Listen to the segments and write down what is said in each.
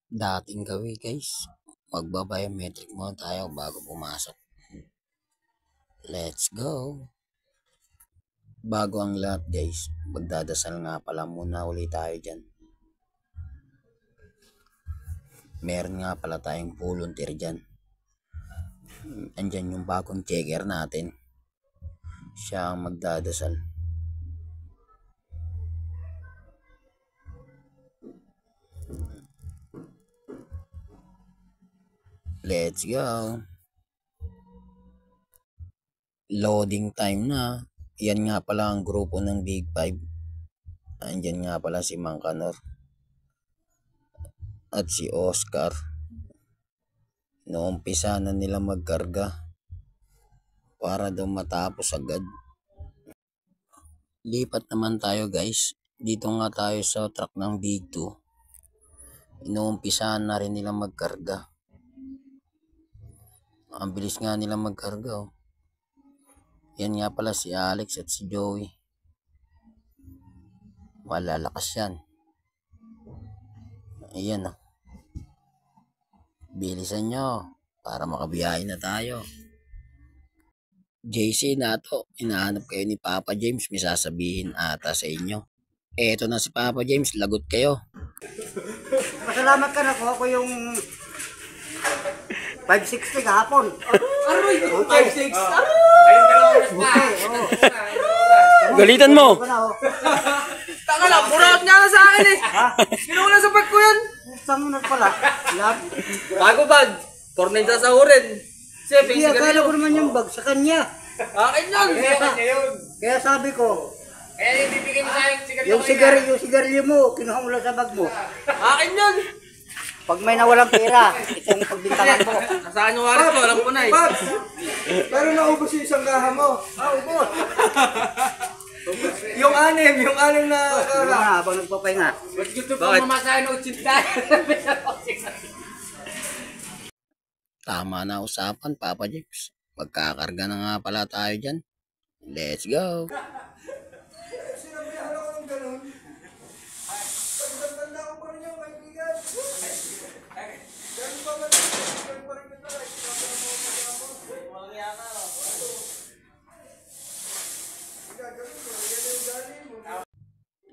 Dating gawi guys, magba-biometric muna tayo bago pumasok. Let's go! Bago ang lahat guys, magdadasal nga pala muna ulit tayo dyan. Meron nga pala tayong volunteer dyan. Andyan yung bagong checker natin. Siya ang magdadasal. Let's go! Loading time na. Yan nga pala ang grupo ng Big Five. Andyan nga pala si Mang Kanor at si Oscar. Noompisa na nila magkarga para daw matapos agad. Lipat naman tayo guys. Dito nga tayo sa truck ng Big 2. Inuumpisahan na rin nila magkarga. Ang bilis nga nila magkarga oh. Yan nga pala si Alex at si Joey. Malalakas yan. Ayan oh. Bilisan nyo para makabiyahe na tayo. JC na to, hinahanap kayo ni Papa James, may sasabihin ata sa inyo. Eto na si Papa James, lagot kayo. Pasalamat ka na ko, ako yung 560 kahapon. Aroy! 560! Galitan mo! Taka lang, buraot nga na sa akin eh! Kinuha sa bag ko yan! Saan mo na pala? Bago bag! Tornay sa sahurin! Hindi, akala ko naman yung bag sa kanya. Akin yun! Kaya sabi ko, Eh, hindi bigay mo sa akin yung sigarilyo mo, kinuha mo lang sa bag mo. Akin yun! Pag may nawalang pera, itong pagbintangan mo. Nasaan yung waris ko? Alam ko na eh. Pero naubos yung isang gaha mo. Ubos. Yung anim na Ano na, habang nagpapahinga. Ba't gusto po mamasahin ng 80? Tama na usapan, Papa James. Magkakarga na nga pala tayo dyan. Let's go! sinabihan ako ng ganun. Pagdagdanda ko pa rin yung kaibigan. Ganun pa ba? Ganun pa rin kita.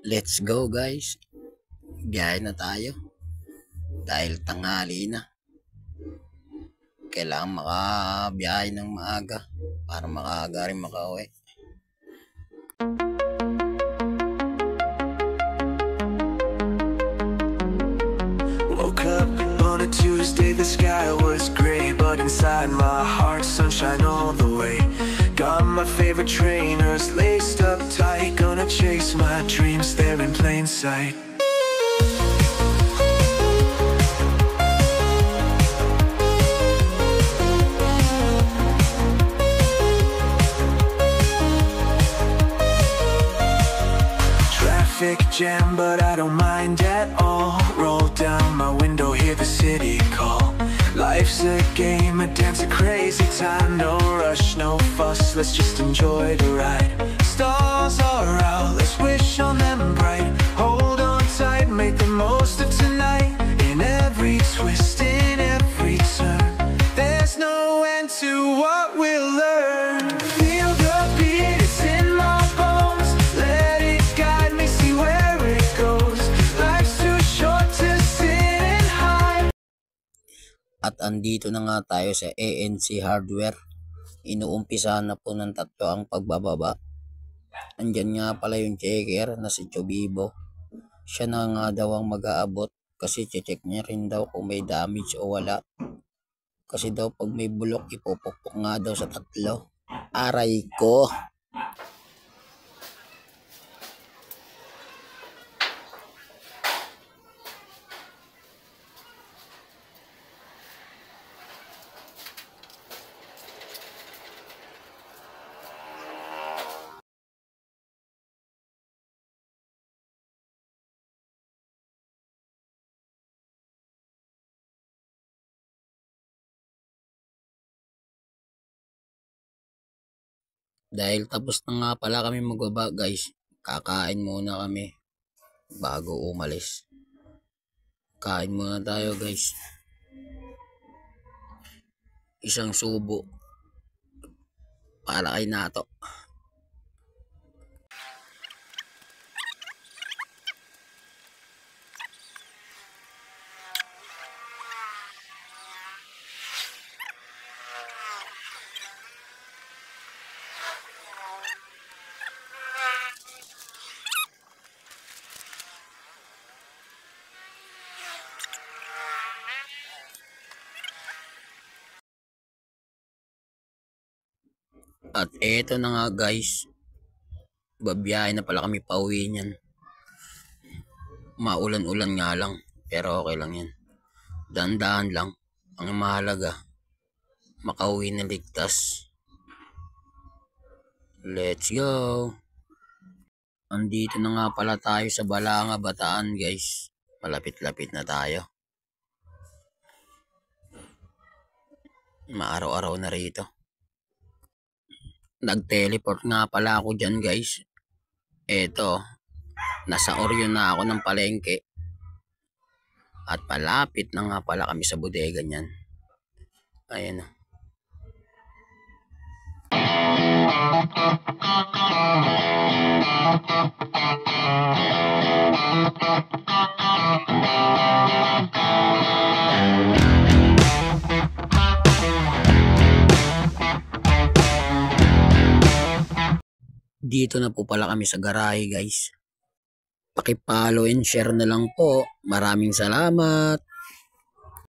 Let's go guys. Biyahe na tayo. Dahil tanghali na. Kailangan makabiyahe ng maaga para makaaga rin makauwi. Woke up on a Tuesday, the sky was gray, but inside my heart sunshine all the way. Got my favorite trainers laced up tight, gonna chase my dreams there in plain sight. Traffic jam, but I don't mind at all. Roll down my window, hear the city call. Life's a game, a dance, a crazy time. No rush, no fuss, let's just enjoy the ride. Stars are out, let's wish on them bright. Hold on tight, make the most of tonight. In every twist, in every turn, there's no end to what we'll learn. Feel the beat, it's in my bones. Let it guide me, see where it goes. Life's too short to sit and hide. At andito na nga tayo sa ANC Hardware. Inuumpisahan na po ng tatlo ang pagbababa. Andyan nga pala yung checker na si Chobibo. Siya na nga daw ang mag-aabot kasi check niya rin daw kung may damage o wala. Kasi daw pag may bulok ipupukpok nga daw sa tatlo. Aray ko! Dahil tapos na nga pala kami magbaba guys, kakain muna kami bago umalis. Kain muna tayo guys. Isang subo para kay Nato. At eto na nga guys, babiyahe na pala kami pauwi niyan. Maulan-ulan nga lang, pero okay lang yan. Dahan-dahan lang, ang mahalaga, makauwi na ligtas. Let's go! Andito na nga pala tayo sa Balanga, Bataan guys. Malapit-lapit na tayo. Maaraw-araw na rito. Nag-teleport nga pala ako dyan guys. Eto, nasa Orion na ako ng palengke. At palapit na nga pala kami sa bodega niyan. Ayan na. Dito na po pala kami sa garahe guys. Paki-follow and share na lang po. Maraming salamat.